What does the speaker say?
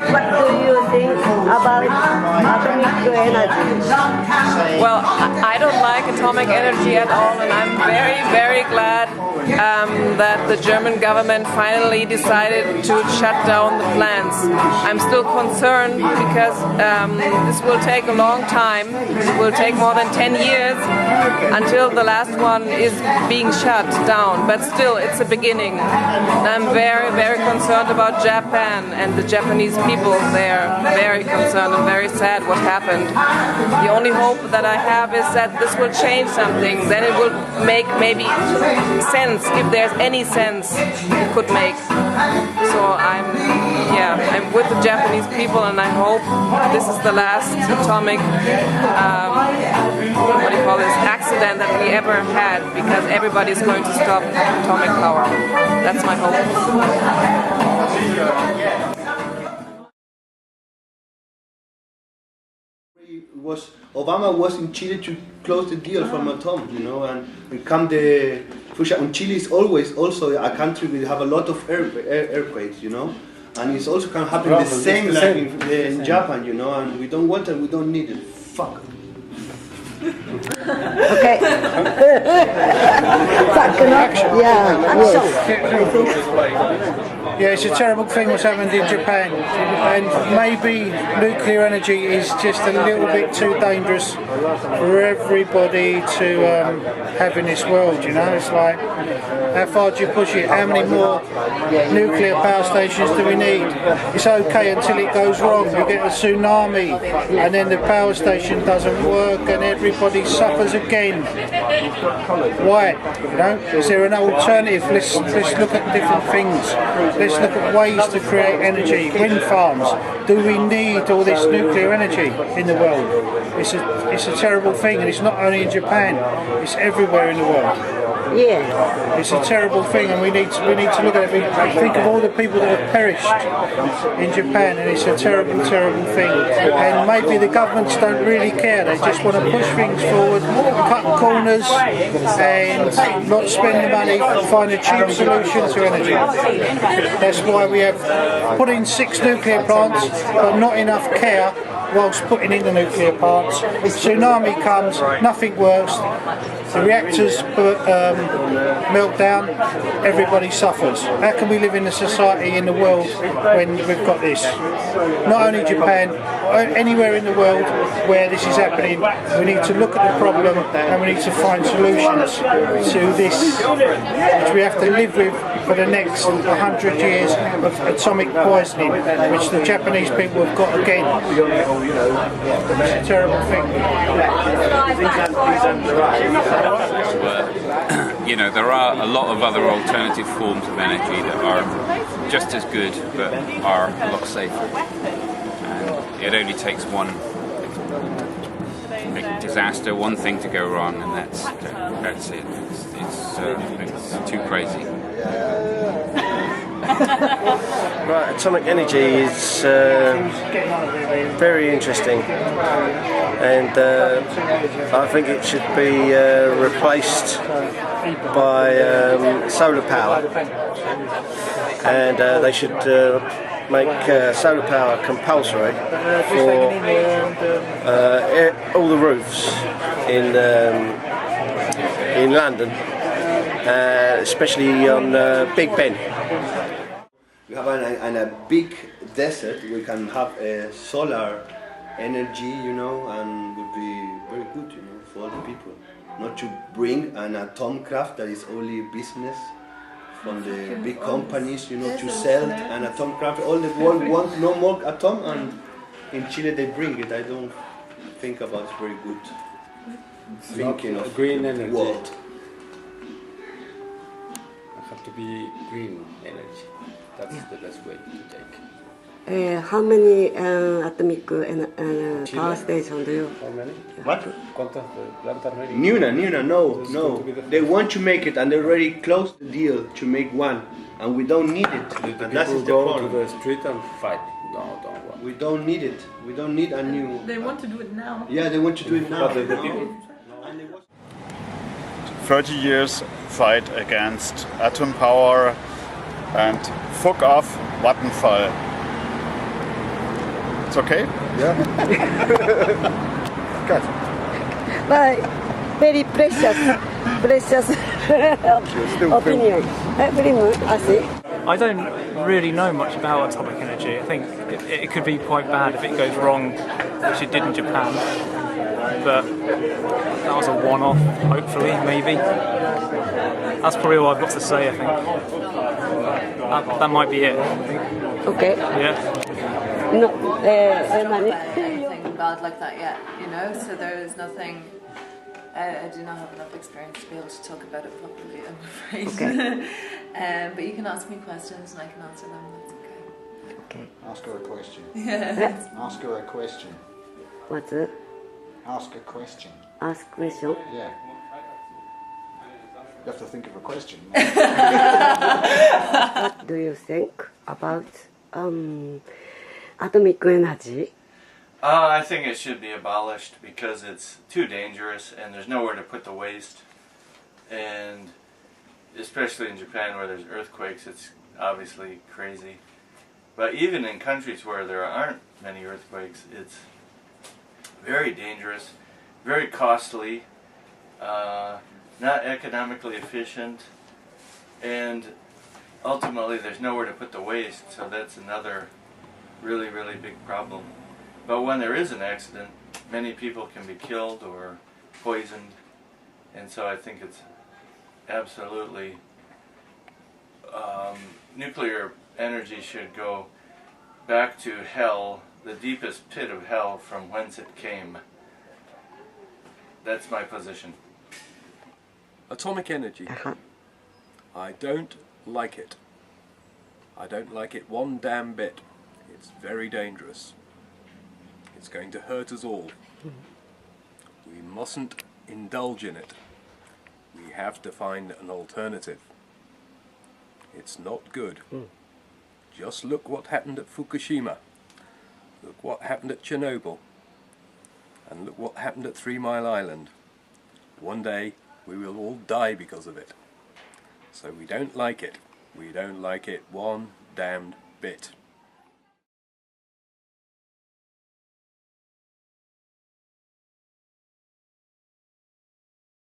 What do you think about atomic energy? Well, I don't like atomic energy at all, and I'm very, very glad that the German government finally decided to shut down the plants. I'm still concerned because this will take a long time. It will take more than 10 years until the last one is being shut down, but still it's a beginning. And I'm very, very concerned about Japan and the Japanese people. They're very concerned and very sad what happened. The only hope that I have is that this will change something. Then it will make maybe sense, if there's any sense it could make. So I'm with the Japanese people, and I hope this is the last atomic accident that we ever had, because everybody's going to stop atomic power. That's my hope. Obama was in Chile to close the deal from atom, you know, and come the and Chile is always also a country will have a lot of earthquakes, you know, and it's also can happen the same like in Japan, you know, and we don't want it, we don't need it. Fuck. Okay. Yeah, it's a terrible thing what's happened in Japan, and maybe nuclear energy is just a little bit too dangerous for everybody to have in this world, you know. It's like, how far do you push it? How many more nuclear power stations do we need? It's okay until it goes wrong. You get a tsunami and then the power station doesn't work and everybody suffers again. Why? You know, is there an alternative? Let's look at different things. Let's look at ways to create energy. Wind farms. Do we need all this nuclear energy in the world? It's a terrible thing, and it's not only in Japan. It's everywhere in the world. Yeah. It's a terrible thing, and we need to look at it. We think of all the people that have perished in Japan, and it's a terrible, terrible thing. And maybe the governments don't really care. They just want to push things forward, cut corners, and not spend the money, find a cheap solution to energy. That's why we have put in 6 nuclear plants, but not enough care whilst putting in the nuclear plants. Tsunami comes, nothing works. The reactors melt down, everybody suffers. How can we live in a society in the world when we've got this? Not only Japan, anywhere in the world where this is happening, we need to look at the problem and we need to find solutions to this, which we have to live with for the next 100 years of atomic poisoning, which the Japanese people have got again. It's a terrible thing. You know, there are a lot of other alternative forms of energy that are just as good but are a lot safer. And it only takes one big disaster, one thing to go wrong, and that's it. It's too crazy. Right, atomic energy is very interesting, and I think it should be replaced by solar power, and they should make solar power compulsory for all the roofs in London, especially on Big Ben. We have a big desert. We can have solar energy, you know, and would be very good, you know, for all the people. Not to bring an atom craft that is only business from the big companies, you know, to sell an atom craft. All the world wants no more atom, and in Chile they bring it. I don't think about it very good thinking of green energy. World. It have to be green energy. That's the best way to take. How many atomic power stations do you? How many? What? ¿Cuántas plantas no hay? Nuna, no. They want to make it, and they already closed the deal to make one, and we don't need it. The And that's people the go problem. to the street and fight. No, don't want. We don't need it. We don't need a new. They want to do it now. Yeah, they want to do it now. But the people. 30 years fight against atom power and fuck off Vattenfall. It's okay? Yeah. Good. But very precious opinion. I see. I don't really know much about atomic energy. I think it could be quite bad if it goes wrong, which it did in Japan. But that was a one-off, hopefully, maybe. That's probably all I've got to say, I think. That might be it. Okay. Yeah. No, anything bad like that yet, you know, so there is nothing. I do not have enough experience to be able to talk about it properly, I'm afraid. Okay. But you can ask me questions and I can answer them, that's okay. Okay. Ask her a question. Yeah. Ask her a question. What's it? Ask a question. Ask question. Yeah. You have to think of a question. What do you think about atomic energy? I think it should be abolished because it's too dangerous and there's nowhere to put the waste. And especially in Japan where there's earthquakes, it's obviously crazy. But even in countries where there aren't many earthquakes, it's very dangerous, very costly, not economically efficient, and ultimately there's nowhere to put the waste, so that's another really, really big problem. But when there is an accident, many people can be killed or poisoned, and so I think it's absolutely, nuclear energy should go back to hell, the deepest pit of hell from whence it came. That's my position. Atomic energy. I don't like it. I don't like it one damn bit. It's very dangerous. It's going to hurt us all. We mustn't indulge in it. We have to find an alternative. It's not good. Just look what happened at Fukushima. Look what happened at Chernobyl. And look what happened at 3 Mile Island. One day we will all die because of it. So we don't like it. We don't like it one damned bit.